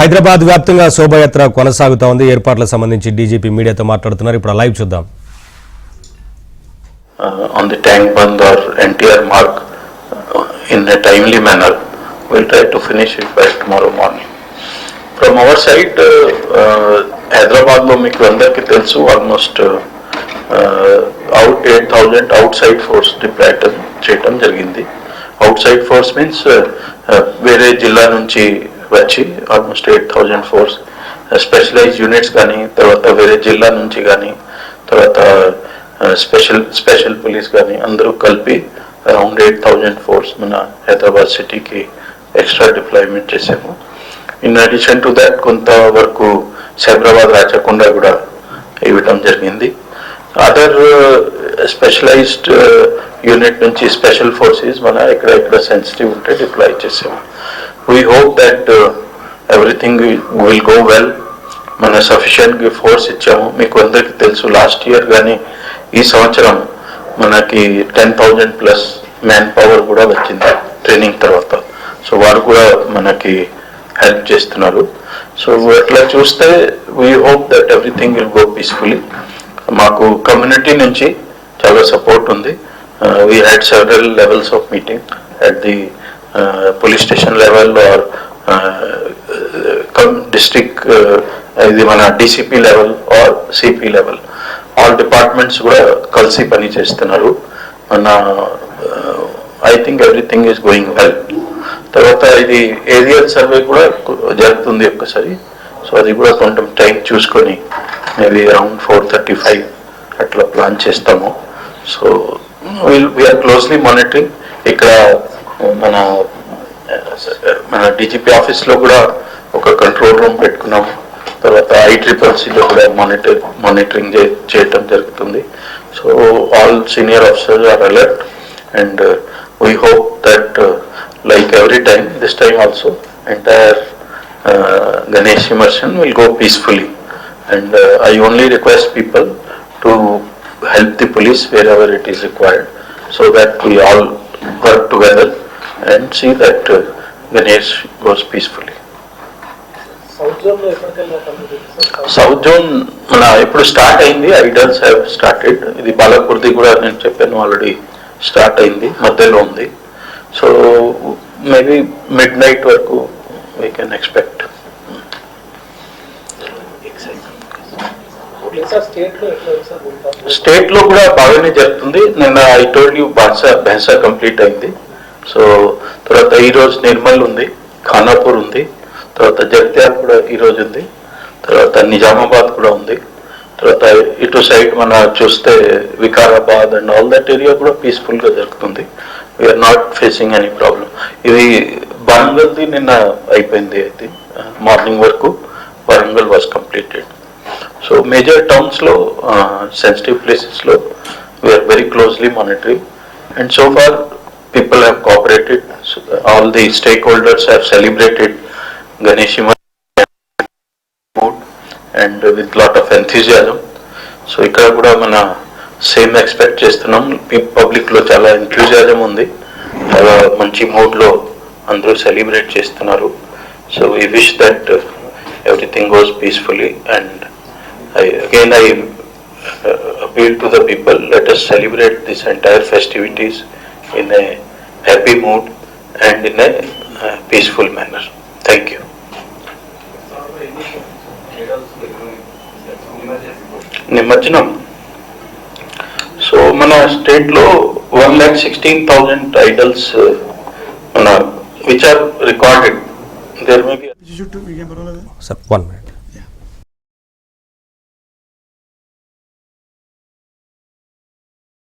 హైదరాబాద్ వ్యాప్తంగా శోభయాత్ర కొనసాగుతోంది. ఏర్పాట్లకు సంబంధించి డీజీపీ మీడియాతో మాట్లాడుతున్నారు. ఇప్పుడు లైవ్ చూద్దాం. On the tank band or NTR mark in a timely manner. We'll try to finish it by tomorrow morning. From our side, Hyderabad lo meeku andarki telusu almost out 8,000 outside force deployed cheyadam jarigindi. Outside force means vere jilla nunchi vachi almost 8,000 force specialized units gaani tarvata vere jilla nunchi gaani tarvata special police కానీ అందరూ కలిపి around 8,000 force మన హైదరాబాద్ సిటీకి extra deployment చేసాము. In addition to that కొంతవరకు సైబరాబాద్ రాచకొండ కూడా ఇవ్వడం జరిగింది. అదర్ స్పెషలైజ్డ్ యూనిట్ నుంచి స్పెషల్ ఫోర్సెస్ మన ఎక్కడ సెన్సిటివ్ ఉంటే డిప్లాయ్ చేసాము. We hope that everything will go well. మన సఫిషియెంట్ ఫోర్స్ ఇచ్చాము. మీకు అందరికీ తెలుసు లాస్ట్ ఇయర్ కానీ ఈ సంవత్సరం మనకి 10,000+ మ్యాన్ పవర్ కూడా వచ్చింది ట్రైనింగ్ తర్వాత. సో వారు కూడా మనకి హెల్ప్ చేస్తున్నారు. సో అట్లా చూస్తే we hope that everything will go peacefully. మాకు కమ్యూనిటీ నుంచి చాలా సపోర్ట్ ఉంది. We had several levels of meeting at the police station level or district ఇది మన DCP level or CP level all departments కూడా కలిసి పని చేస్తున్నారు. మన I think everything is going well. తర్వాత ఇది ఏరియల్ సర్వే కూడా జరుగుతుంది ఒక్కసారి. సో అది కూడా కొంచెం టైం చూసుకొని మేబీ అరౌండ్ 4:35 అట్లా ప్లాన్ చేస్తాము. So we are closely monitoring. ఇక్కడ మన డీజీపీ ఆఫీస్లో కూడా ఒక కంట్రోల్ రూమ్ పెట్టుకున్నాము. తర్వాత ICCCలో కూడా మానిటరింగ్ చేయటం జరుగుతుంది. So all senior officers are alert and we hope that like every time this time also entire Ganesh immersion will go peacefully. And I only request people to help the police wherever it is required so that we all work together and see that Ganesh goes peacefully. South zone మన ఇప్పుడు start అయింది. Idols have started. ఇది బాలకుర్ది కూడా నేను చెప్పాను already start అయింది, మధ్యలో ఉంది. సో మేబీ మిడ్ నైట్ వరకు వీ కెన్ ఎక్స్పెక్ట్. స్టేట్ లో కూడా బాగానే జరుగుతుంది. నిన్న ఐ టోల్డ్ యూ బహసా కంప్లీట్ అయింది. సో తర్వాత ఈరోజు నిర్మల్ ఉంది, ఖానాపూర్ ఉంది, తర్వాత జగిత్యాల కూడా ఈరోజు ఉంది, తర్వాత నిజామాబాద్ కూడా ఉంది. తర్వాత ఇటు సైడ్ మన చూస్తే Vikarabad and all that area కూడా పీస్ఫుల్గా జరుగుతుంది. We are not facing any problem. ఇది వరంగల్ది నిన్న అయిపోయింది. అయితే మార్నింగ్ వరకు Warangal was completed. So major టౌన్స్లో సెన్సిటివ్ ప్లేసెస్లో we are very closely monitoring and so far people have cooperated. So all the stakeholders have celebrated Ganesh mood and with lot of enthusiasm. So ikkada kuda mana same expect chestunnam. Public lo chala enthusiasm undi, chala manchi mood lo andaru celebrate chestunnaru. So we wish that everything goes peacefully and I appeal to the people, let us celebrate this entire festivities in a happy mood and in a peaceful manner. Thank you. Nimajjanam. So mana state lo 1,16,000 idols which are recorded. There may be. Sir, 1 minute.